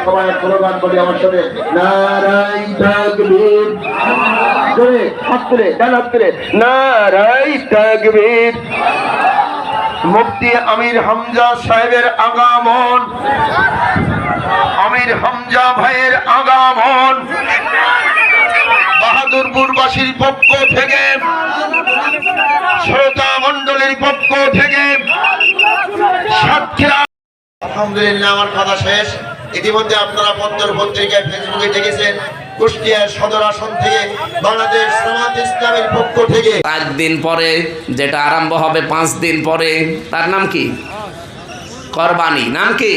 সবাই স্লোগান বলি আমার সাথে, নারাই তাকবীর, জোরে হাত তুলে, ডান হাত তুলে, নারাই তাকবীর। মুফতি আমির হামজা সাহেবের আগমন, আমির হামজা ভাইয়ের আগমন বাহাদুরপুরবাসীর পক্ষ থেকে, শ্রোতা মণ্ডলীর পক্ষ থেকে সাক্ষীরা। আলহামদুলিল্লাহ, আমার কথা শেষ। ইতিমধ্যে আপনারা পত্র পত্রিকায় ফেসবুকে দেখেছেন, কুষ্টিয়ার সদর আসন থেকে বাংলাদেশ জামাত ইসলামের পক্ষ থেকে 5 দিন পরে যেটা আরম্ভ হবে, 5 দিন পরে, তার নাম কি? কোরবানি। নাম কি?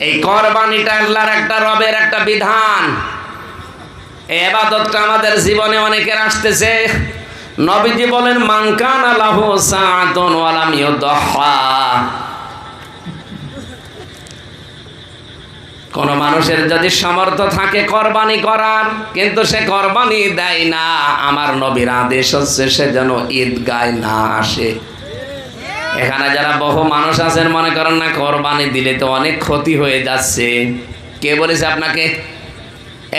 এই কোরবানিটা আল্লাহর একটা, রবের একটা বিধান। এই ইবাদতটা আমাদের জীবনে অনেকের আসতেছে। নবীজি বলেন, মান কানা লাহু সাআতুন ওয়া লাম ইউদহা। কোন মানুষের যদি সামর্থ্য থাকে কোরবানি করার, কিন্তু সে কোরবানি দেয় না, আমার নবীর আদেশ হচ্ছে সে যেন ঈদগায় না আসে। এখানে যারা বহু মানুষ আছেন মনে করেন না কোরবানি দিলে তো অনেক ক্ষতি হয়ে যাচ্ছে। কে বলেছে আপনাকে?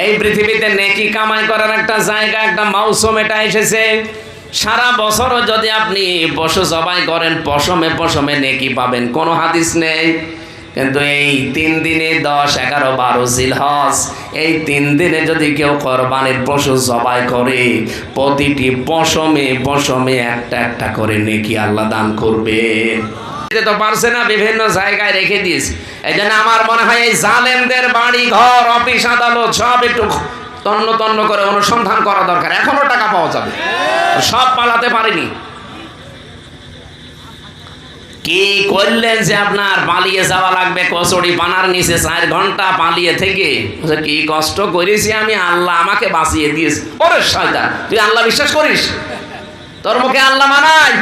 এই পৃথিবীতে নেকি কামাই করার একটা জায়গা, একটা মৌসুম এটা এসেছে। সারা বছরও যদি আপনি পশু জবাই করেন, পশমে পশমে নেকি পাবেন, কোনো হাদিস নেই। কিন্তু এই 3 দিনে 10, 11, 12 জিলহজ, এই 3 দিনে যদি কেউ কোরবানির পশু জবাই করে, প্রতিটি পশমে পশমে একটা একটা করে নেকি আল্লাহ দান করবে। তো পারছে না, বিভিন্ন জায়গায় রেখে দিয়েছে। এই জন্য আমার মনে হয় এই জালেমদের বাড়ি ঘর, অফিস আদালত সব একটু তন্ন তন্ন করে অনুসন্ধান করা দরকার। এখনো টাকা পাওয়া যাবে, সব পালাতে পারেনি। কি করলেন যে আপনার পালিয়ে যাওয়া লাগবে কচুরি পানার নিচে 4 ঘন্টা পালিয়ে থেকে? কি কষ্ট করেছি আমি, আল্লাহ আমাকে বাঁচিয়ে দিয়েছে। ওরে শয়তান, তুই আল্লাহ বিশ্বাস করিস? তোর মুখে আল্লাহ মানায়?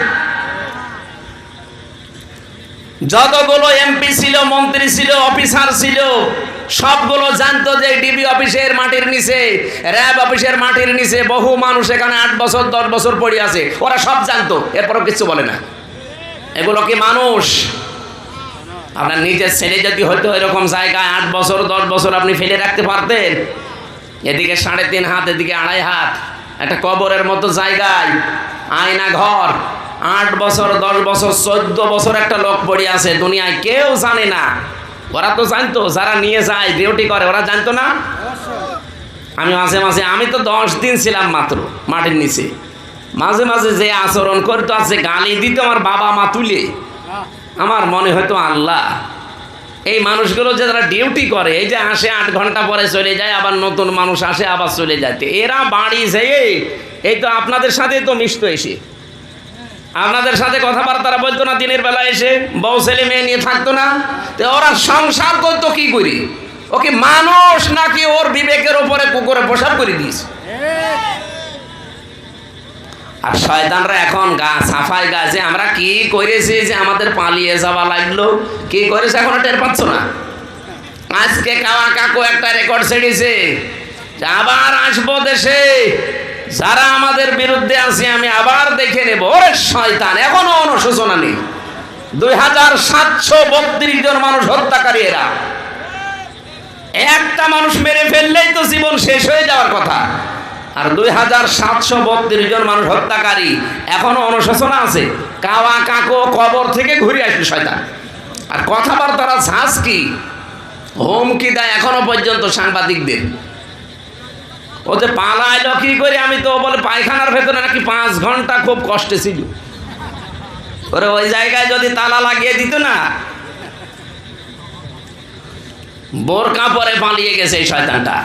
যতগুলো এমপি ছিল, মন্ত্রী ছিল, অফিসার ছিল, সবগুলো জানতো যে ডিবি অফিসের মাটির নিচে, র্যাব অফিসের মাটির নিচে বহু মানুষ এখানে 8 বছর 10 বছর পড়ে আছে। ওরা সব জানতো, এরপরও কিছু বলে না। এগুলো কি মানুষ? আপনার নিজের ছেলে যদি হয়তো এরকম জায়গায় 8 বছর 10 বছর আপনি ফেলে রাখতে পারতেন? এদিকে 3.5 হাত, এদিকে 2.5 হাত, একটা কবরের মতো জায়গায়, আয়না ঘর, 8 বছর 10 বছর 14 বছর একটা লোক পড়ে আছে দুনিয়ায়, কেউ জানে না। ওরা তো জানতো, যারা নিয়ে যায় ডিউটি করে, ওরা জানতো না? আমি মাঝে মাঝে, আমি তো 10 দিন ছিলাম মাত্র মাটির নিচে, মাঝে মাঝে যে আচরণ করতো, আছে গালি দিত আমার বাবা মা তুলে, আমার মনে হয়তো আল্লাহ, এই মানুষগুলো যে যারা ডিউটি করে, এই যে আসে 8 ঘন্টা পরে চলে যায়, আবার নতুন মানুষ আসে আবার চলে যায়, এরা বাড়ি যেয়ে এই তো আপনাদের সাথে তো মিশত, এসে আপনাদের সাথে কথাবার্তা বলতো না, দিনের বেলা এসে বউ ছেলে মেয়ে নিয়ে থাকতো না? তো ওরা সংসার করতো কি করি? ওকে মানুষ নাকি ওর বিবেকের উপরে কুকুরে প্রসাব করে দিস? আর শয়তানরা এখন গা সাফাই গাছে, আমরা কি করেছি যে আমাদের পালিয়ে যাওয়া লাগলো, কি করেছে এখনো টের পাচ্ছ না? আজকে কাওয়া কাকু একটা রেকর্ড ছেড়েছে, আবার আসবো দেশে, যারা আমাদের বিরুদ্ধে আছে আমি আবার দেখে নেব। ওরে শয়তান, এখনো অনুশোচনা নেই। 2732 জন মানুষ হত্যাকারী এরা। একটা মানুষ মেরে ফেললেই তো জীবন শেষ হয়ে যাওয়ার কথা, আর 2732 জন মানুষ হত্যাকারী, এখনো অনুশোচনা আছে। কাওয়া কাকু কবর থেকে ঘুরে আসবে শয়তান। আর কথাবার্তারা ঝাঁজ কি, হুমকি দেয় এখনো পর্যন্ত সাংবাদিকদের। ও যে পালাইলো কি করে, আমি তো বলে পায়খানার ভেতরে নাকি 5 ঘন্টা খুব কষ্টে ছিল। ওরে ওই জায়গায় যদি তালা লাগিয়ে দিত না, বোরকা পরে পালিয়ে গেছে এই শয়তানটা।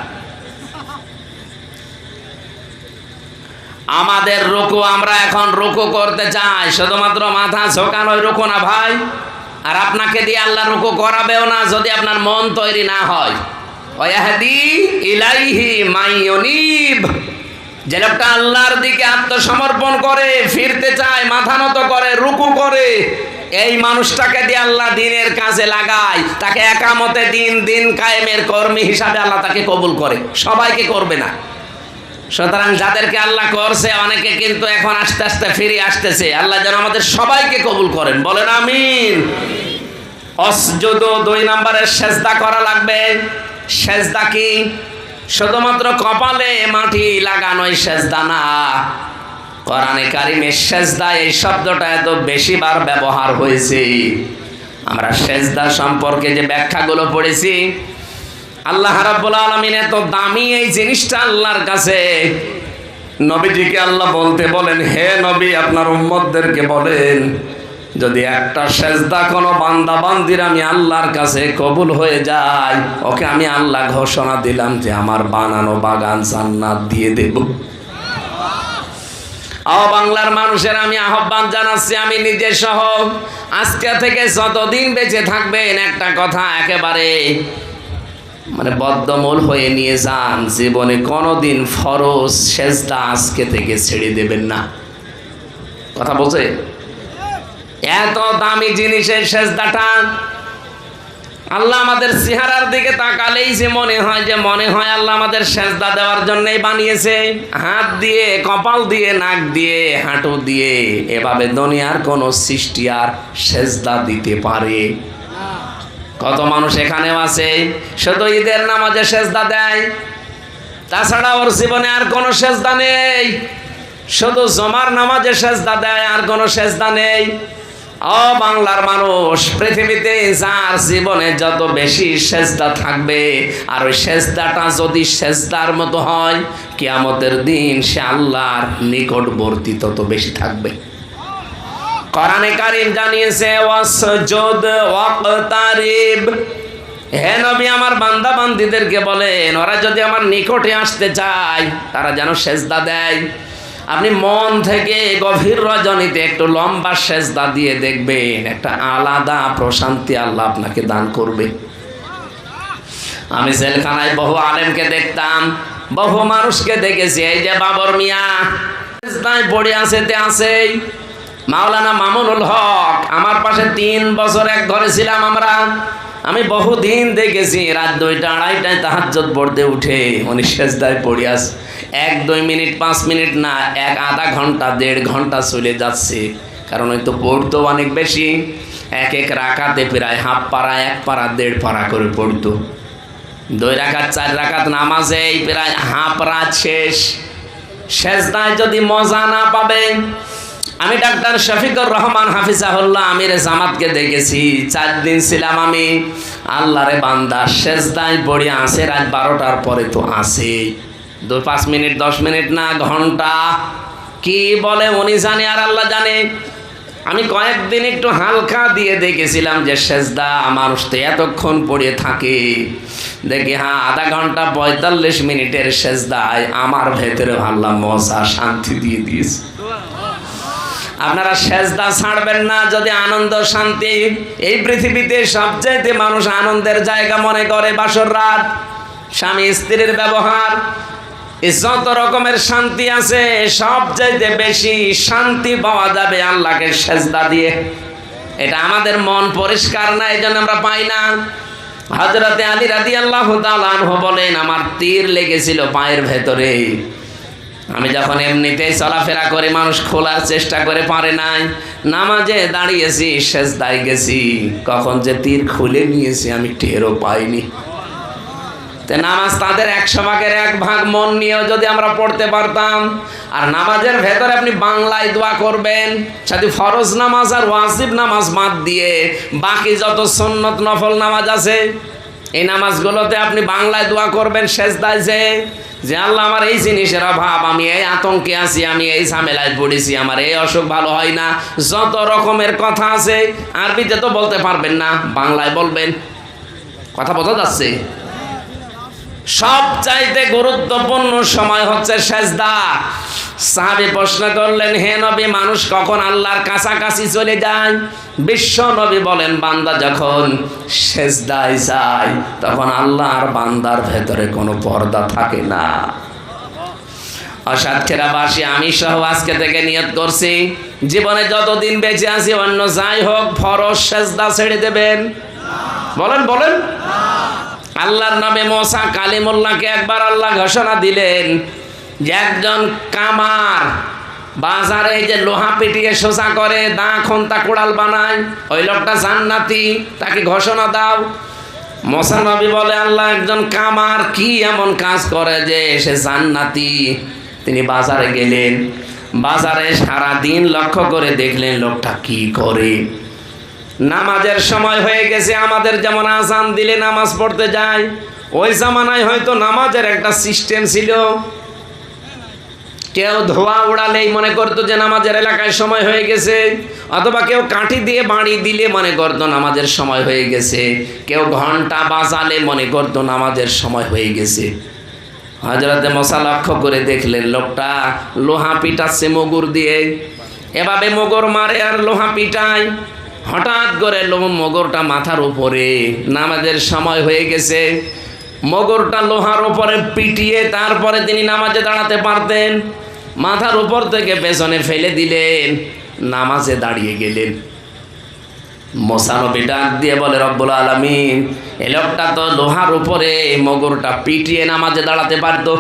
আমাদের রুকু, আমরা এখন রুকু করতে চাই, শুধুমাত্র মাথা ঝোঁকানোই রুকু না ভাই। আর আপনাকে দিয়ে আল্লাহ রুকু করাবেও না যদি আপনার মন তৈরি না হয়। ওয়াহদি ইলাইহি মাইয়ুনিব, যে লোকটা আল্লাহর দিকে আত্মসমর্পণ করে, ফিরতে চায়, মাথা নত করে, রুকু করে, এই মানুষটাকে দিয়ে আল্লাহ দিনের কাজে লাগায়, তাকে একামতে দিন, দিন কায়েমের কর্মী হিসাবে আল্লাহ তাকে কবুল করে। সবাইকে করবে না। সুতরাং যাদেরকে আল্লাহ করছে, অনেকে কিন্তু এখন আস্তে আস্তে ফিরে আসতেছে। আল্লাহ যেন আমাদের সবাইকে কবুল করেন, বলেন আমিন। অসজুদু 2 নম্বরের সেজদা করা লাগবে। সেজদা কি? শুধুমাত্র কপালে মাটি লাগানোই সেজদা না। কোরআনে কারিমে সেজদা এই শব্দটা এত বেশিবার ব্যবহার হয়েছে। আমরা সেজদা সম্পর্কে যে ব্যাখ্যাগুলো পড়েছি, আল্লাহ রাব্বুল আলামিন এত দামি এই জিনিসটা আল্লাহর কাছে, নবীজিকে আল্লাহ বলতে বলেন, হে নবী আপনার উম্মতদেরকে বলেন, যদি একটা সেজদা কোনো বান্দা বান্দির আমি আল্লাহর কাছে কবুল হয়ে যায়, ওকে আমি আল্লাহ ঘোষণা দিলাম যে আমার বানানো বাগান জান্নাত দিয়ে দেব। বাংলার মানুষের আমি আহ্বান জানাচ্ছি, আমি নিজে সহ, আজকে থেকে যতদিন বেঁচে থাকবেন একটা কথা একেবারে বদ্ধমূল হয়ে নিয়ে যান, জীবনে কোনোদিন ফরজ সেজদা আজকে থেকে ছেড়ে দেবেন না। কথা বলছে? এত দামি জিনিসের সেজদাটা, আল্লাহ আমাদের চেহারার দিকে তাকালেই যে মনে হয় আল্লাহ আমাদের সেজদা দেওয়ার জন্যই বানিয়েছে। হাত দিয়ে, কপাল দিয়ে, নাক দিয়ে, হাঁটু দিয়ে এভাবে দুনিয়ার কোন সৃষ্টি আর সেজদা দিতে পারে? কত মানুষ এখানেও আছে শুধু ঈদের নামাজে সেজদা দেয়, তাছাড়া ওর জীবনে আর কোনো সেজদা নেই। শুধু জমার নামাজে সেজদা দেয়, আর কোনো সেজদা নেই। বাংলার মানুষ, পৃথিবীতে যার জীবনে যত বেশি সেজদা থাকবে, আর ওই সেজদাটা যদি সেজদার মতো হয়, কিয়ামতের দিন সে আল্লাহর নিকটবর্তী তত বেশি থাকবে। কোরআনে কারীম জানিয়েছে, ওয়াসজুদ ওয়াকতারিব, হে নবী আমার বান্দা বান্দীদেরকে বলেন, ওরা যদি আমার নিকটে আসতে চায় তারা যেন সেজদা দেয়। আপনি মন থেকে গভীর রজনীতে একটু লম্বা সেজদা দিয়ে দেখবেন, একটা আলাদা প্রশান্তি আল্লাহ আপনাকে দান করবে। আমি জেলখানায় বহু আলেমকে দেখতাম, বহু মানুষকে দেখেছি। এই যে বাবর মিয়া সেজদায় পড়ে আছে, মাওলানা মামুনুল হক, আমার পাশে 3 বছর এক ঘরে ছিলাম আমরা। আমি বহুদিন দেখেছি রাত 2টা 2:30টায় তাহাজ্জুদ পড়তে উঠে উনি সেজদায় পড়ে আছে। 1-2 মিনিট 5 মিনিট না, আধা ঘন্টা 1.5 ঘন্টা চলে যাচ্ছে। কারণ ওই তো পড়তো অনেক বেশি, এক রাকাতে প্রায় হাফ পারা, 1 পারা, 1.5 পারা করে পড়তো। 2 রাকাত 4 রাকাত নামাজেই প্রায় হাফ রাত শেষ। সেজদায় যদি মজা না পাবেন, আমি ডাক্তার শফিকুর রহমান হাফিজাহুল্লাহ আমিরে জামাতকে দেখেছি, 4 দিন ছিলাম আমি। আল্লাহরে বান্দা সেজদায় পড়ে আছে রাত 12টার পরে তো আছে, 5 মিনিট 10 মিনিট না, ঘন্টা। কি বলে উনি জানে আর আল্লাহ জানে। আমি কয়েকদিন একটু হালকা দিয়ে দেখেছিলাম যে সেজদা মানুষ তো এতক্ষণ পড়ে থাকে, দেখি আধা ঘন্টা 45 মিনিটের সেজদায় আমার ভেতরে আল্লাহ মজা শান্তি দিয়ে দিয়েছে। আপনারা সেজদা ছাড়বেন না যদি আনন্দ শান্তি। এই পৃথিবীতে সবচাইতে মানুষ আনন্দের জায়গা মনে করে বাসর রাত, স্বামী স্ত্রীর ব্যবহার, যত রকমের শান্তি আছে সবচাইতে বেশি শান্তি পাওয়া যাবে আল্লাহকে সেজদা দিয়ে। এটা আমাদের মন পরিষ্কার না, এই জন্য আমরা পাই না। হযরতে আলী রাদিয়াল্লাহু তাআলা আনহু বলেন, আমার তীর লেগেছিল পায়ের ভেতরে। আমি যখন এমনিতেই চলাফেরা করে মানুষ খোলার চেষ্টা করে পারে নাই, নামাজে দাঁড়িয়েছি, সেজদায় গেছি, কখন যে তীর খুলে নিয়েছি আমি টেরও পাইনি। নামাজ তাদের 100 ভাগের 1 ভাগ মন নিয়েও যদি আমরা পড়তে পারতাম। আর নামাজের ভেতরে আপনি বাংলায় দোয়া করবেন, সাথে ফরজ নামাজ আর ওয়াজিব নামাজ বাদ দিয়ে বাকি যত সুন্নত নফল নামাজ আছে, এই নামাজগুলোতে আপনি বাংলায় দোয়া করবেন সেজদায় যে আল্লাহ আমার এই জিনিসের অভাব, আমি এই আতঙ্কে আছি, আমি এই ঝামেলায় পড়েছি, আমার এই অসুখ ভালো হয় না। যত রকমের কথা আছে, আরবিতে তো বলতে পারবেন না, বাংলায় বলবেন। কথা বোঝা যাচ্ছে? সবচাইতে গুরুত্বপূর্ণ সময় হচ্ছে সেজদা। সাহাবী প্রশ্ন করলেন, হে নবী মানুষ কখন আল্লাহর কাছাকাছি চলে যায়? বিশ্ব নবী বলেন, বান্দা যখন সেজদায় যায় তখন আল্লাহ আর বান্দার ভেতরে কোনো পর্দা থাকে না। অসাতক্ষীরাবাসী আমি সহ আজকে থেকে নিয়ত করছি, জীবনে যতদিন বেঁচে আছি অন্য যাই হোক ফরজ সেজদা ছেড়ে দেবেন। বলেন বলেন। আল্লাহর নামে মুসা কালিমুল্লাহকে একবার আল্লাহ ঘোষণা দিলেন যে একজন কামার বাজারে এই যে লোহা পিটিয়ে সোজা করে দা খন্তা কোড়াল বানায়, ওই লোকটা জান্নাতি, তাকে ঘোষণা দাও। মুসা নবী বলে, আল্লাহ, একজন কামার কি এমন কাজ করে যে সে জান্নাতি? তিনি বাজারে গেলেন, বাজারে সারা দিন লক্ষ্য করে দেখলেন লোকটা কি করে। নামাজের সময় হয়ে গেছে, আমাদের যেমন আজান দিলে নামাজ পড়তে যায়, ওই জামানায় হয়তো নামাজের একটা সিস্টেম ছিল। কেউ ধোয়া উড়ালেই মনে করতো যে নামাজের এলাকায় সময় হয়ে গেছে, অথবা কেউ কাঠি দিয়ে বাড়ি দিলে মনে করতো নামাজের সময় হয়ে গেছে, কেউ ঘন্টা বাজালে মনে করতো নামাজের সময় হয়ে গেছে। হযরতে মুসা লক্ষ্য করে দেখলেন লোকটা লোহা পিটাচ্ছে মুগুর দিয়ে, এভাবে মুগুর মারে আর লোহা পিটায়। হঠাৎ করে মুগুরটা মাথার উপরে, নামাজের সময় হয়ে গেছে, মুগুরটা লোহার উপরে পিটিয়ে তারপরে তিনি নামাজে দাঁড়াতে পারতেন। মাথার উপর থেকে পেছনে ফেলে দিলেন, নামাজে দাঁড়িয়ে গেলেন। মুসা নবী ডাক দিয়ে বলে, রব্বুল আলামিন, এই লোকটা তো লোহার উপরে মুগুরটা পিটিয়ে নামাজে দাঁড়াতে পারতো,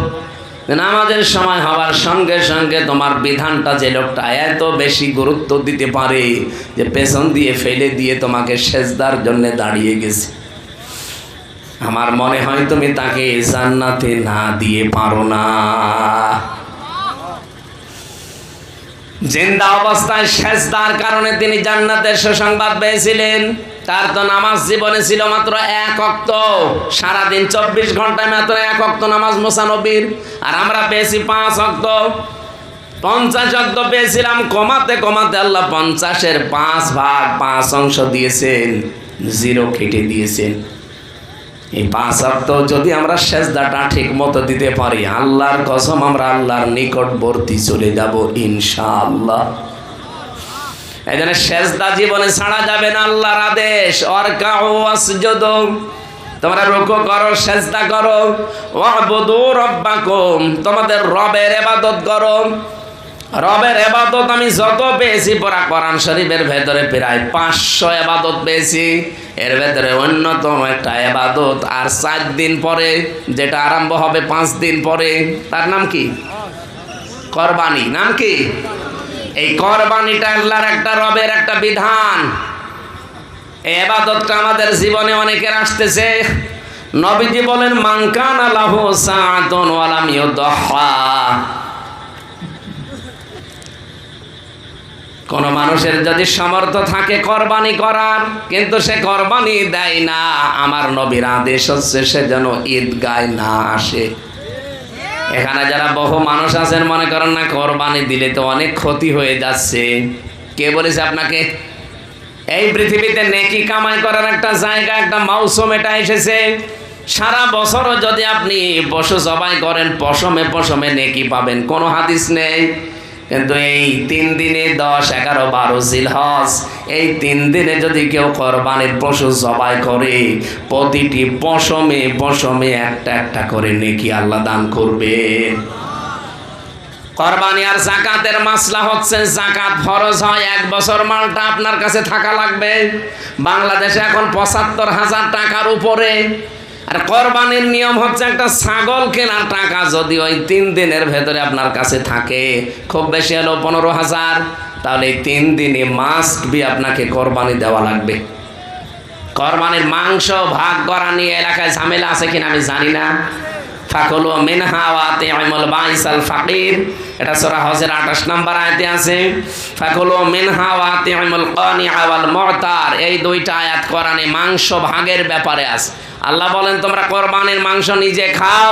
নামাজের সময় হওয়ার সঙ্গে সঙ্গে তোমার বিধানটা যে লোকটা এত বেশি গুরুত্ব দিতে পারে যে পেছন দিয়ে ফেলে দিয়ে তোমাকে সেজদার জন্য দাঁড়িয়ে গেছে, আমার মনে হয় তুমি তাকে জান্নাতে না দিয়ে পারো না। জিন্দা অবস্থায় সেজদার কারণে তিনি জান্নাতের সুসংবাদ পেয়েছিলেন। তার তো নামাজ জীবনে ছিল মাত্র 1 ওয়াক্ত, সারাদিন 24 ঘন্টায় মাত্র 1 ওয়াক্ত নামাজ মুসা নবীর, আর আমরা পেয়েছি 5 ওয়াক্ত। 50 ওয়াক্ত পেয়েছিলাম, কমাতে কমাতে আল্লাহ 50-এর 5 ভাগ 5 অংশ দিয়েছেন, 0 কেটে দিয়েছেন। এই 5 ওয়াক্ত যদি আমরা সেজদাটা ঠিক মতো দিতে পারি, আল্লাহর কসম আমরা আল্লাহর নিকটবর্তী চলে যাব ইনশাআল্লাহ। এই জন্য সেজদা জীবনে ছাড়া যাবে না, আল্লাহর আদেশ, অরকাউ ওয়াসজুদু, তোমরা রুকু করো, সেজদা করো, ওয়াবুদু রাব্বাকুম, তোমাদের রবের ইবাদত করো। রবের ইবাদত আমি যত পেয়েছি পড়া কোরআন শরীফের ভেতরে প্রায় 500 ইবাদত পেয়েছি, এর ভেতরে অন্যতম একটা ইবাদত আর 4 দিন পরে যেটা আরম্ভ হবে 5 দিন পরে, তার নাম কি? কোরবানি। নাম কি? এই কোরবানিটা আল্লাহর একটা রবের একটা বিধান। এই ইবাদতটা আমাদের জীবনে অনেকের আসতেছে। নবীজি বলেন, মান কানা লাহু সাআতুন ওয়া লাম ইউদহা, কোন মানুষের যদি সামর্থ্য থাকে কোরবানি করার, কিন্তু সে কোরবানি দেয় না, আমার নবীর আদেশ হচ্ছে সে যেন ঈদগায় না আসে। এখানে যারা বহু মানুষ আছেন মনে করেন না কোরবানি দিলে তো অনেক ক্ষতি হয়ে যাচ্ছে, কে বলেছে আপনাকে? এই পৃথিবীতে নেকি কামাই করার একটা জায়গা, একটা মৌসুম এটা এসেছে। সারা বছরও যদি আপনি পশু জবাই করেন, পশমে পশমে নেকি পাবেন, কোনো হাদিস নেই। কিন্তু এই 3 দিনে 10, 11, 12 জিলহজ, এই 3 দিনে যদি কেউ কোরবানির পশু জবাই করে, প্রতিটি পশমে পশমে একটা একটা করে নেকি আল্লাহ দান করবে। কোরবানি আর যাকাতের মাসলা হচ্ছে, যাকাত ফরজ হয় 1 বছর মালটা আপনার কাছে থাকা লাগবে। বাংলাদেশে এখন 75,000 টাকার উপরে। আর কোরবানির নিয়ম হচ্ছে একটা ছাগল কেনার টাকা যদি ওই 3 দিনের ভেতরে আপনার কাছে থাকে, খুব বেশি হলো 15,000, তাহলে এই 3 দিনে মাস্ট বি আপনাকে কোরবানি দেওয়া লাগবে। কোরবানির মাংস ভাগ করা নিয়ে এলাকায় ঝামেলা আছে কিনা আমি জানি না। ফাকুলু মিনহা ওয়া আতিমুল বাইসাল ফাকির, এটা সূরা হজের 28 নম্বর আয়াতে আছে। ফাকুলু মিনহা ওয়া আতিমুল কানিআ ওয়াল মু'তার, এই 2টা আয়াত কোরআনে মাংস ভাগের ব্যাপারে আছে। আল্লাহ বলেন তোমরা কোরবানির মাংস নিজে খাও,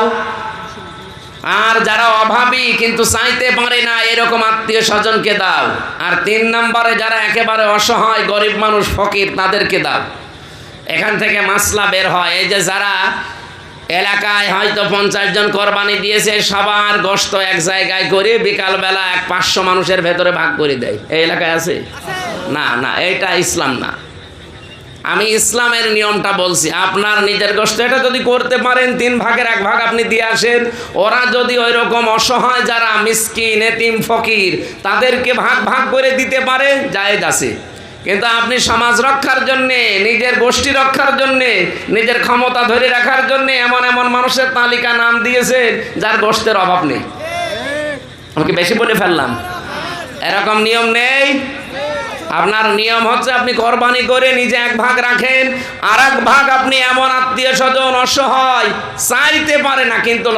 আর যারা অভাবী কিন্তু চাইতে পারে না এরকম আত্মীয় স্বজনকে দাও। আর 3 নম্বরে যারা একেবারে অসহায় গরিব মানুষ ফকির তাদেরকে দাও। এখান থেকে মাসলা বের হয়, এই যে যারা এলাকায় হয়তো 50 জন কোরবানি দিয়েছে, সবার গোশত এক জায়গায় করে বিকালবেলা 500 মানুষের ভেতরে ভাগ করে দেয়, এই এলাকায় আছে? না না, এটা ইসলাম না। আমি ইসলামের নিয়মটা বলছি। আপনার নিজের গোশত এটা যদি করতে পারেন 3 ভাগের 1 ভাগ আপনি দিয়ে আসেন। ওরা যদি ওই রকম অসহায় যারা মিসকিন এতিম ফকির তাদেরকে ভাগ ভাগ করে দিতে পারে, জায়েজ আছে। কিন্তু আপনি সমাজ রক্ষার জন্যে, নিজের গোষ্ঠী রক্ষার জন্যে, নিজের ক্ষমতা ধরে রাখার জন্যে এমন এমন মানুষের তালিকা নাম দিয়েছেন যার গোশতের অভাব নেই। আমাকে বেশি বলে ফেললাম? এরকম নিয়ম নেই। আপনার নিয়ম হচ্ছে আপনি কোরবানি করে নিজে এক ভাগ রাখেন, আর এক ভাগ আপনি এমন আত্মীয় স্বজন অসহায় চাইতে পারে না, কিন্তু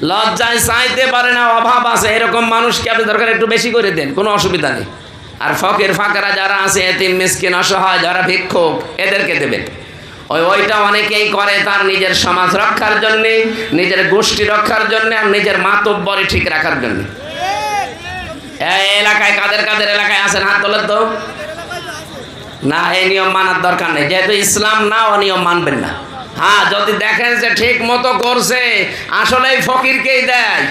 লজ্জায় চাইতে পারে না, অভাব আছে, এরকম মানুষকে আপনি দরকার একটু বেশি করে দেন, কোনো অসুবিধা নেই। আর ফকির ফাঁকারা যারা আছে, এতিম মিসকিন অসহায় যারা ভিক্ষুক, এদেরকে দেবেন। ওইটা অনেকেই করে তার নিজের সমাজ রক্ষার জন্যে, নিজের গোষ্ঠী রক্ষার জন্য, আর নিজের মাতব্বরি ঠিক রাখার জন্য। এই এলাকায় কাদের এলাকায় আছেন হাত তোলেন তো। না, এই নিয়ম মানার দরকার নেই, যেহেতু ইসলাম না, ও নিয়ম মানবেন না। হ্যাঁ, যদি দেখেন যে ঠিক মতো করছে, আসলে ফকিরকেই দেয়,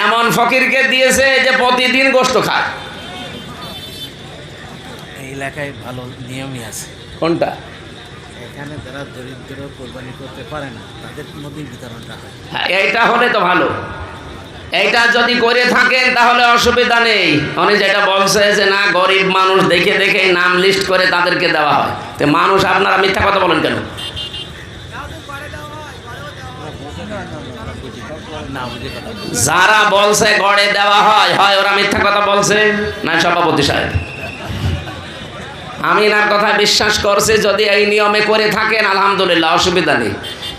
এমন ফকিরকে দিয়েছে যে প্রতিদিন গোশত খায়। এই এলাকায় ভালো নিয়মই আছে। কোনটা? এখানে যারা দরিদ্র কোরবানি করতে পারে না, তাদের মধ্যে বিতরণটা হয়। হ্যাঁ, এইটা হলে তো ভালো। এইটা যদি করে থাকেন তাহলে অসুবিধা নেই। উনি যেটা বলছে যে না, গরিব মানুষ দেখে দেখে নাম লিস্ট করে তাদেরকে দেওয়া হয়, তো মানুষ আপনারা মিথ্যা কথা বলেন কেন? যারা বলছে গড়ে দেওয়া হয়, হয় ওরা মিথ্যা কথা বলছে, না সভাপতি সাহেব। আমি এনার কথা বিশ্বাস করছি, যদি এই নিয়মে করে থাকেন আলহামদুলিল্লাহ, অসুবিধা নেই।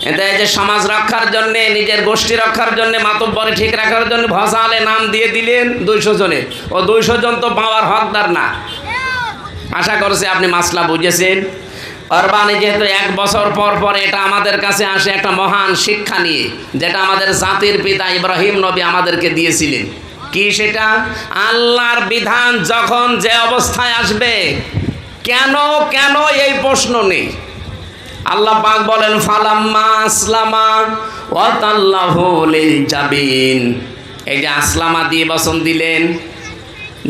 এতে এই যে সমাজ রক্ষার জন্যে, নিজের গোষ্ঠী রক্ষার জন্যে, মাতব্বরে ঠিক রাখার জন্য ভসালে নাম দিয়ে দিলেন 200 জনের, ও 200 জন তো পাওয়ার হকদার না। আশা করছি আপনি মাসলা বুঝেছেন। কোরবানি যেহেতু 1 বছর পর পর, এটা আমাদের কাছে আসে একটা মহান শিক্ষা নিয়ে, যেটা আমাদের জাতির পিতা ইব্রাহিম নবী আমাদেরকে দিয়েছিলেন। কি সেটা? আল্লাহর বিধান যখন যে অবস্থায় আসবে, কেন কেন এই প্রশ্ন নেই। আল্লাহ পাক বলেন ফালাম্মা আসলামা ওয়া তাল্লাহু লিল জাবিন। এই যে আসলামা দিয়ে বচন দিলেন,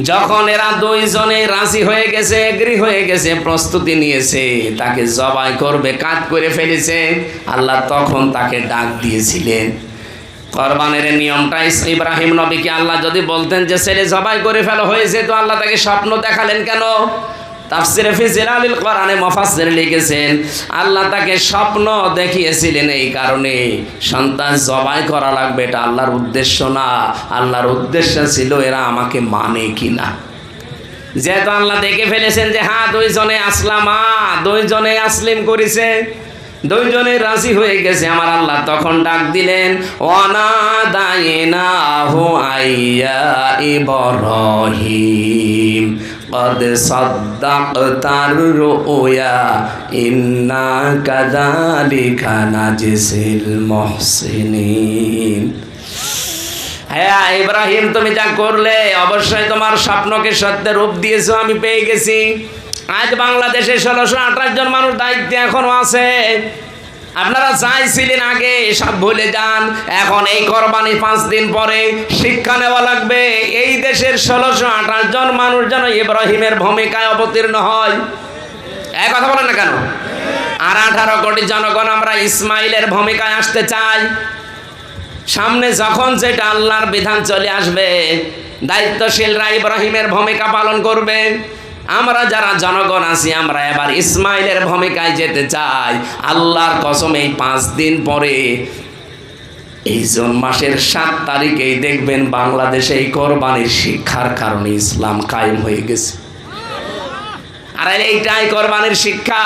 যখন এরা 2 জনে রাজি হয়ে গেছে, এগ্রি হয়ে গেছে, প্রস্তুতি নিয়েছে, তাকে জবাই করবে, কাজ করে ফেলেছে, আল্লাহ তখন তাকে ডাক দিয়েছিলেন। কোরবানির নিয়মটা ইব্রাহিম নবীকে আল্লাহ যদি বলতেন যে ছেলে জবাই করে ফেলা হয়েছে, তো আল্লাহ তাকে স্বপ্ন দেখালেন কেন? তাফসিরে ফি জিলালিল কোরআনে মুফাসসির লিখেছেন, আল্লাহ তাকে স্বপ্ন দেখিয়েছিলেন এই কারণে, সন্তান জবাই করা লাগবে, এটা আল্লাহর উদ্দেশ্য না। আল্লাহর উদ্দেশ্য ছিল এরা আমাকে মানে কিনা। যেহেতু আল্লাহ দেখে ফেলেছেন যে হ্যাঁ 2 জনে আসলামা, 2 জনে আসলিম করেছে, 2 জনে রাজি হয়ে গেছে, আমার আল্লাহ তখন ডাক দিলেন ওয়ানাদাইনাহু আইয়া ইব্রাহিম قد صدقت الرؤيا إنا كذلك نجزي المحسنين। হ্যাঁ ইব্রাহিম, তুমি যা করলে অবশ্যই তোমার স্বপ্নকে সত্যের রূপ দিয়েছো, আমি পেয়ে গেছি। আজ বাংলাদেশে 1628 জন মানুষ দায়িত্বে এখনো আছে। আপনারা চাইছিলেন আগে, সব ভুলে যান। এখন এই কোরবানি 5 দিন পরে শিক্ষা নেওয়া লাগবে। এই দেশের 1628 জন মানুষ যেন ইব্রাহিমের ভূমিকায় অবতীর্ণ হয়। এক কথা বলেন না কেন? আর 18 কোটি জনগণ আমরা ইসমাইলের ভূমিকায় আসতে চাই। সামনে যখন যেটা আল্লাহর বিধান চলে আসবে, দায়িত্বশীলরা ইব্রাহিমের ভূমিকা পালন করবে। আমরা যারা জনগণ আছি, আমরা এবার ইসমাইলের ভূমিকায় যেতে চাই। আল্লাহর কসম, এই 5 দিন পরে, এই জুন মাসের 7 তারিখেই দেখবেন বাংলাদেশে এই কোরবানির শিক্ষার কারণে ইসলাম কায়েম হয়ে গেছে। আর এইটাই কোরবানির শিক্ষা।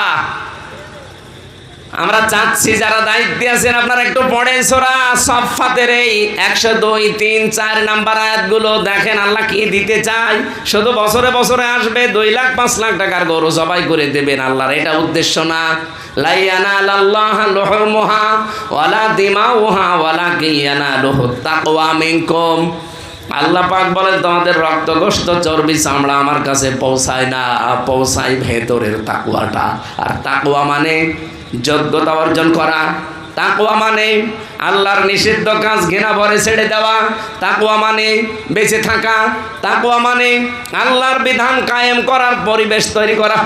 আমরা চাচ্ছি যারা দায়িত্বে আছেন, আপনারা একটু পড়েন সূরা সাফফাতের এই 102, 3, 4 নাম্বার আয়াতগুলো দেখেন আল্লাহ কি দিতে চায়। শুধু বছরে বছরে আসবে 2 লাখ 5 লাখ টাকার গরু জবাই করে দেবেন, আল্লাহর এটা উদ্দেশ্য না। লা ইয়ানালাল্লাহু লুহুমুহা ওয়ালা দিমাউহা ওয়ালাকিন ইয়ানালুহুত তাকওয়া মিনকুম। আল্লাহ পাক বলেন তোমাদের রক্ত গোশত চর্বি চামড়া আমার কাছে পৌঁছায় না, পৌঁছায় ভেতরের তাকওয়াটা। আর তাকওয়া মানে যোগ্যতা অর্জন করা, তাকওয়া মানে আল্লাহর নিষিদ্ধ কাজ ঘৃণা ভরে ছেড়ে দেওয়া, তাকওয়া মানে বেঁচে থাকা, তাকওয়া মানে আল্লাহর বিধান কায়েম করার পরিবেশ তৈরি করা।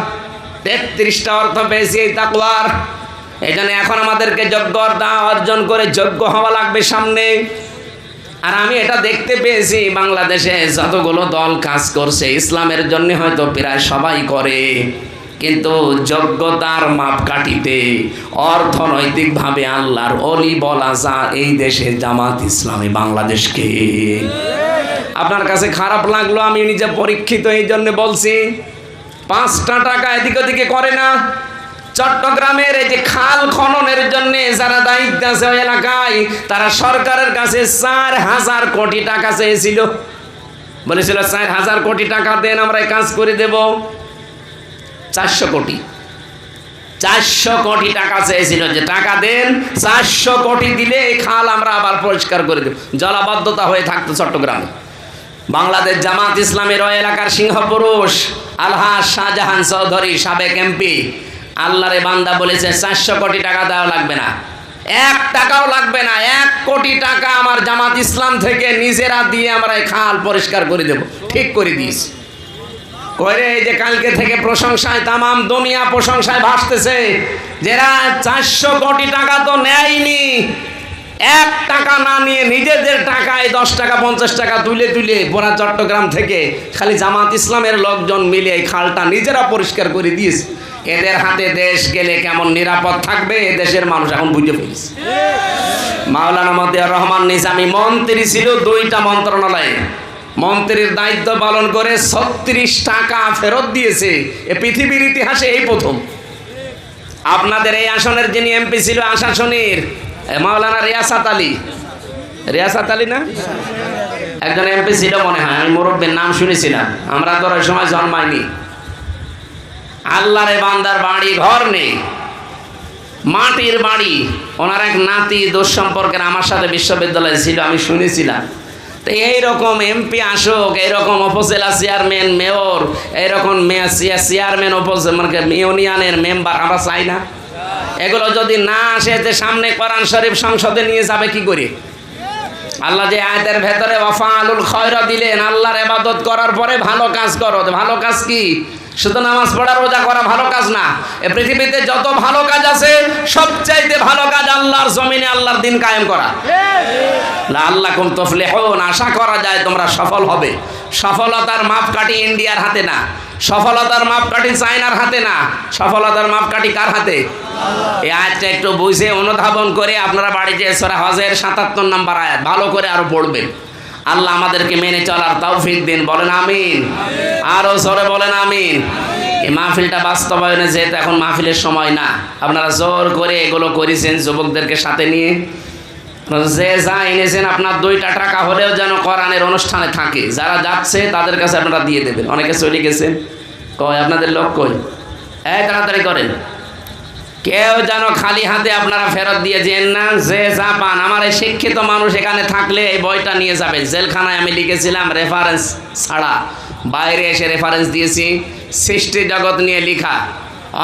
33টা অর্থ পেয়েছি এই তাকওয়ার। এই জন্য এখন আমাদেরকে যোগ্যতা অর্জন করে যোগ্য হওয়া লাগবে সামনে। আর আমি এটা দেখতে পেয়েছি বাংলাদেশে যতগুলো দল কাজ করছে ইসলামের জন্য, হয়তো প্রায় সবাই করে, কিন্তু যোগ্যতার মাপকাঠিতে অর্থনৈতিকভাবে আল্লাহর অলি বলা যা এই দেশে জামাত ইসলামী বাংলাদেশকে। আপনার কাছে খারাপ লাগলো, আমি নিজে পরীক্ষিত, এই জন্য বলছি। 5টা টাকা এদিক ওদিকে করে না। চট্টগ্রামের এই যে খাল খননের জন্য যারা দায়িত্ব আছে ওই এলাকায়, তারা সরকারের কাছে 4,000 কোটি টাকা চেয়েছিল। বলেছিল 4,000 কোটি টাকা দেন, আমরা এই কাজ করে দেব। 400 কোটি 400 কোটি টাকা চেয়েছিল, যে টাকা দেন, 400 কোটি দিলে এই খাল আমরা আবার পরিষ্কার করে দেব। জলাবদ্ধতা হয়ে থাকতো চট্টগ্রামে। বাংলাদেশ জামাত ইসলামের ওই এলাকার সিংহপুরুষ আলহাজ শাহজাহান চৌধুরী, সাবেক এমপি, আল্লাহরে বান্দা বলেছে 400 কোটি টাকা দেওয়া লাগবে না, 1 টাকাও লাগবে না, 1 কোটি টাকা আমার জামাত ইসলাম থেকে নিজেরা দিয়ে আমরা এই খাল পরিষ্কার করে দেব। ঠিক করে দিয়েছি। করে এই যে কালকে থেকে প্রশংসায়, তামাম দুনিয়া প্রশংসায় ভাসতেছে, যারা 400 কোটি টাকা তো নেয়নি, 1 টাকা না নিয়ে নিজেদের টাকায় 10 টাকা 50 টাকা তুলে তুলে পুরা চট্টগ্রাম থেকে খালি জামাত ইসলামের লোকজন মিলে এই খালটা নিজেরা পরিষ্কার করে দিয়েছে। এদের হাতে দেশ গেলে কেমন নিরাপদ থাকবে এ দেশের মানুষ এখন বুঝে ফেলেছে। মাওলানা মতিয়ার রহমান নিজামী মন্ত্রী ছিল 2টা মন্ত্রণালয়ে, মন্ত্রীর দায়িত্ব পালন করে 36 টাকা ফেরত দিয়েছে। এ পৃথিবীর ইতিহাসে এই প্রথম। আপনাদের এই আসনের যিনি এমপি ছিল আশাশনীর, মাওলানা রিয়াসাত আলী না, একজন এমপি ছিল মনে হয়, আমি মুরব্বীর নাম শুনেছিলাম, আমরা তো ওই সময় জন্মাইনি। আল্লাহরে বান্দার বাড়ি ঘর নেই, মাটির বাড়ি। ওনার এক নাতি দুঃসম্পর্কের আমার সাথে বিশ্ববিদ্যালয়ে ছিল, আমি শুনেছিলাম। তো এইরকম এমপি আসুক, এইরকম উপজেলা চেয়ারম্যান, মেয়র, এইরকম চেয়ারম্যান ইউনিয়নের মেম্বার আমরা চাই না। এগুলো যদি না আসে, এতে সামনে কোরআন শরীফ সংসদে নিয়ে যাবে কি করে? আল্লাহ যে আয়াতের ভেতরে ওয়াফালুল খয়রা দিলেন, আল্লাহর ইবাদত করার পরে ভালো কাজ করো। ভালো কাজ কি? শুধু নামাজ পড়া রোজা করা ভালো কাজ না। এই পৃথিবীতে যত ভালো কাজ আছে, সবচাইতে ভালো কাজ আল্লাহর জমিনে আল্লাহর দিন কায়েম করা। লাআল্লাকুম তুফলিহুন, আশা করা যায় তোমরা সফল হবে। সফলতার মাপকাঠি ইন্ডিয়ার হাতে না, সফলতার মাপকাঠি চায়নার হাতে না, সফলতার মাপকাঠি কার হাতে? এই আয়াতটা একটু বুঝে অনুধাবন করে আপনারা বাড়িতে সূরা হজের 77 নম্বর আয়াত ভালো করে আরো পড়বেন। আল্লাহ আমাদেরকে মেনে চলার তৌফিক দিন, বলেন আমিন। আরো জোরে বলেন আমিন। এই মাহফিলটা বাস্তবায়নে যেহেতু এখন মাহফিলের সময় না, আপনারা জোর করে এগুলো করেছেন যুবকদেরকে সাথে নিয়ে, যে যা এনেছেন আপনার 2টা টাকা হলেও যেন কোরআনের অনুষ্ঠানে থাকে। যারা যাচ্ছে তাদের কাছে আপনারা দিয়ে দেবেন। অনেকে চলে গেছেন, কয় আপনাদের লোক কই? তাড়াতাড়ি করেন, কেউ যেন খালি হাতে আপনারা ফেরত দিয়ে যেন না। যে যা পান, আমার এই শিক্ষিত মানুষ এখানে থাকলে এই বইটা নিয়ে যাবেন। জেলখানায় আমি লিখেছিলাম রেফারেন্স ছাড়া, বাইরে এসে রেফারেন্স দিয়েছি। সৃষ্টি জগৎ নিয়ে লেখা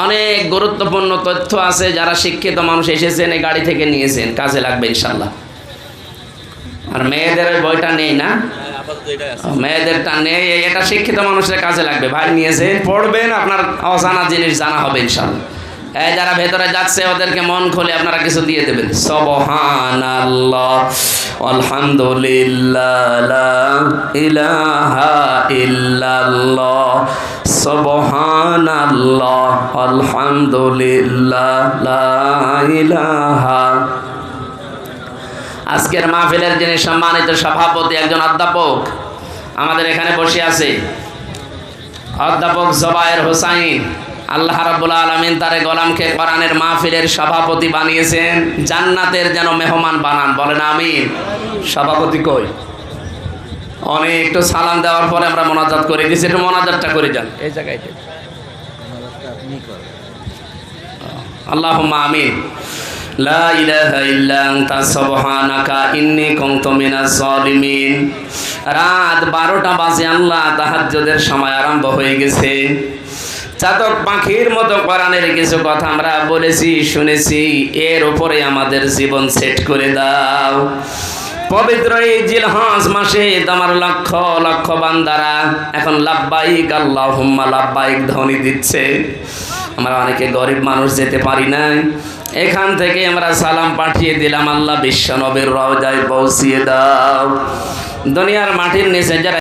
অনেক গুরুত্বপূর্ণ তথ্য আছে। যারা শিক্ষিত মানুষ এসেছেন এই গাড়ি থেকে নিয়েছেন, কাজে লাগবে ইনশাল্লাহ। আর মেয়েদের ওই বইটা নেই না, মেয়েদেরটা নেই, এটা শিক্ষিত মানুষের কাজে লাগবে। ভাই নিয়েছেন, পড়বেন, আপনার অজানা জিনিস জানা হবে ইনশাল্লাহ। যারা ভেতরে যাচ্ছে ওদেরকে মন খুলে আপনারা কিছু দিয়ে দেবেন। সুবহানাল্লাহ, আলহামদুলিল্লাহ, লা ইলাহা ইল্লাল্লাহ, সুবহানাল্লাহ, আলহামদুলিল্লাহ, লা ইলাহা। আজকের মাহফিলের যিনি সম্মানিত সভাপতি, একজন অধ্যাপক আমাদের এখানে বসে আছে, অধ্যাপক জুবায়ের হোসাইন। আল্লাহ রাব্বুল আলামিন তারে গোলামকে কোরআনের মাহফিলের সভাপতি বানিয়েছেন। জান্নাতের যেন মেহমান বানান, বলেন আমিন। সভাপতি কই? অনেক একটু সালাম দেওয়ার পরে আমরা মোনাজাত করে দিয়েছি, একটু মোনাজাতটা করে যান এই জায়গায়। আল্লাহুম্মা আমিন। লা ইলাহা ইল্লা আনতা সুবহানাকা ইন্নী কুনতু মিনাজ জালিমিন। রাত 12টা বাজে, আল্লাহ তাহাজ্জুদের সময় আরম্ভ হয়ে গেছে। চাতক পাখির মতো কোরআনের কিছু কথা আমরা বলেছি, শুনেছি, এর উপরে আমাদের জীবন সেট করে দাও। পবিত্র এই জিলহজ মাসে তোমার লক্ষ লক্ষ বান্দারা এখন লাব্বাইক আল্লাহুম্মা লাব্বাইক ধ্বনি দিচ্ছে। আমরা অনেকে গরিব মানুষ যেতে পারি না, এখান থেকে আমরা সালাম পাঠিয়ে দিলাম, আল্লাহ বিশ্ব নবীর রওজায় পৌঁছিয়ে দাও। দুনিয়ার মাটির নিচে যারা